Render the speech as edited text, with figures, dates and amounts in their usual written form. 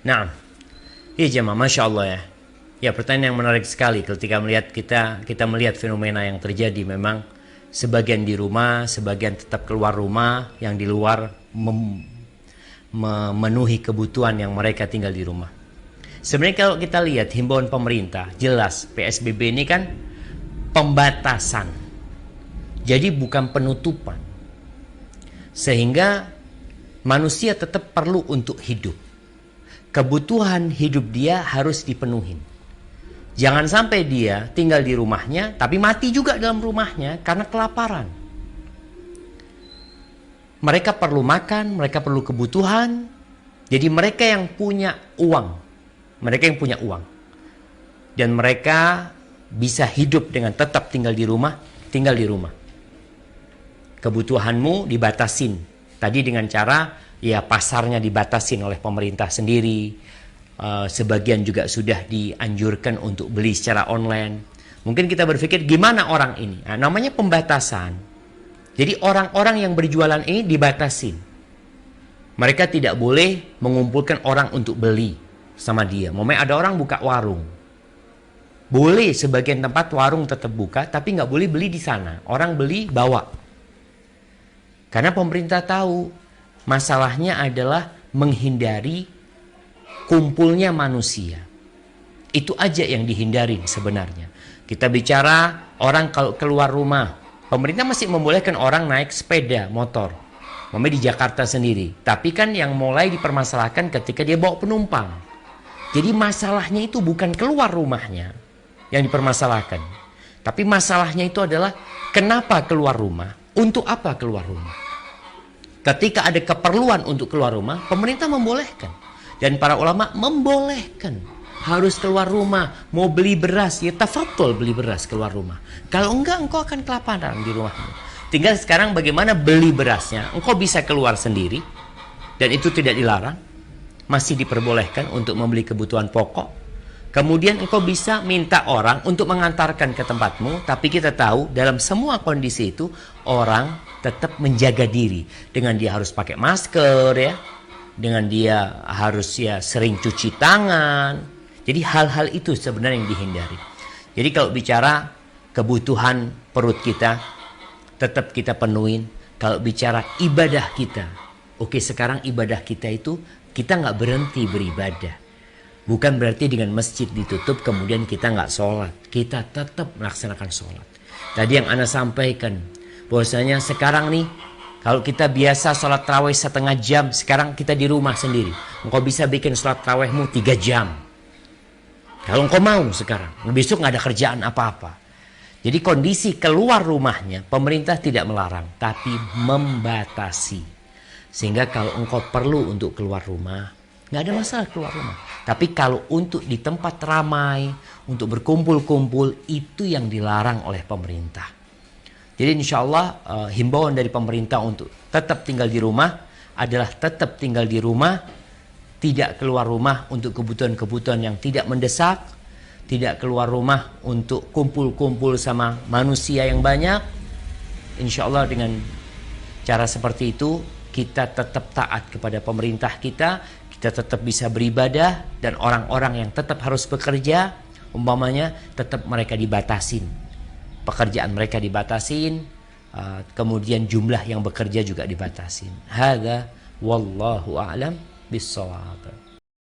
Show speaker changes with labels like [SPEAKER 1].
[SPEAKER 1] Nah, iya jemaah, masya Allah ya. Ya, pertanyaan yang menarik sekali ketika kita melihat fenomena yang terjadi. Memang sebagian di rumah, sebagian tetap keluar rumah, yang di luar memenuhi kebutuhan yang mereka tinggal di rumah. Sebenarnya kalau kita lihat himbauan pemerintah, jelas PSBB ini kan pembatasan. Jadi bukan penutupan. Sehingga manusia tetap perlu untuk hidup. Kebutuhan hidup dia harus dipenuhi. Jangan sampai dia tinggal di rumahnya tapi mati juga dalam rumahnya karena kelaparan. Mereka perlu makan, mereka perlu kebutuhan. Jadi mereka yang punya uang, dan mereka bisa hidup dengan tetap tinggal di rumah. Kebutuhanmu dibatasin. Tadi dengan cara ya pasarnya dibatasin oleh pemerintah sendiri. Sebagian juga sudah dianjurkan untuk beli secara online. Mungkin kita berpikir gimana orang ini? Nah, namanya pembatasan. Jadi orang-orang yang berjualan ini dibatasin. Mereka tidak boleh mengumpulkan orang untuk beli sama dia. Momennya ada orang buka warung. Boleh sebagian tempat warung tetap buka, tapi nggak boleh beli di sana. Orang beli bawa. Karena pemerintah tahu masalahnya adalah menghindari kumpulnya manusia. Itu aja yang dihindari sebenarnya. Kita bicara orang kalau keluar rumah, pemerintah masih membolehkan orang naik sepeda motor. Di Jakarta sendiri. Tapi kan yang mulai dipermasalahkan ketika dia bawa penumpang. Jadi masalahnya itu bukan keluar rumahnya yang dipermasalahkan. Tapi masalahnya itu adalah kenapa keluar rumah? Untuk apa keluar rumah? Ketika ada keperluan untuk keluar rumah, pemerintah membolehkan. Dan para ulama membolehkan. Harus keluar rumah. Mau beli beras, ya tafadhol beli beras keluar rumah. Kalau enggak, engkau akan kelaparan di rumahmu. Tinggal sekarang bagaimana beli berasnya. Engkau bisa keluar sendiri. Dan itu tidak dilarang. Masih diperbolehkan untuk membeli kebutuhan pokok. Kemudian engkau bisa minta orang untuk mengantarkan ke tempatmu. Tapi kita tahu dalam semua kondisi itu orang tetap menjaga diri. Dengan dia harus pakai masker ya. Dengan dia harus ya sering cuci tangan. Jadi hal-hal itu sebenarnya yang dihindari. Jadi kalau bicara kebutuhan perut kita tetap kita penuhin. Kalau bicara ibadah kita, oke, sekarang ibadah kita itu kita nggak berhenti beribadah. Bukan berarti dengan masjid ditutup kemudian kita nggak sholat. Kita tetap melaksanakan sholat. Tadi yang Ana sampaikan bahwasanya sekarang nih, kalau kita biasa sholat tarawih setengah jam, sekarang kita di rumah sendiri. Engkau bisa bikin sholat tarawihmu 3 jam. Kalau engkau mau sekarang, besok nggak ada kerjaan apa-apa. Jadi kondisi keluar rumahnya, pemerintah tidak melarang, tapi membatasi. Sehingga kalau engkau perlu untuk keluar rumah, nggak ada masalah keluar rumah. Tapi kalau untuk di tempat ramai, untuk berkumpul-kumpul, itu yang dilarang oleh pemerintah. Jadi insya Allah himbauan dari pemerintah untuk tetap tinggal di rumah adalah tetap tinggal di rumah, tidak keluar rumah untuk kebutuhan-kebutuhan yang tidak mendesak, tidak keluar rumah untuk kumpul-kumpul sama manusia yang banyak. Insya Allah dengan cara seperti itu kita tetap taat kepada pemerintah kita tetap bisa beribadah, dan orang-orang yang tetap harus bekerja, umpamanya tetap mereka dibatasin. Pekerjaan mereka dibatasin, kemudian jumlah yang bekerja juga dibatasin. Hadza wallahu a'lam bissawab.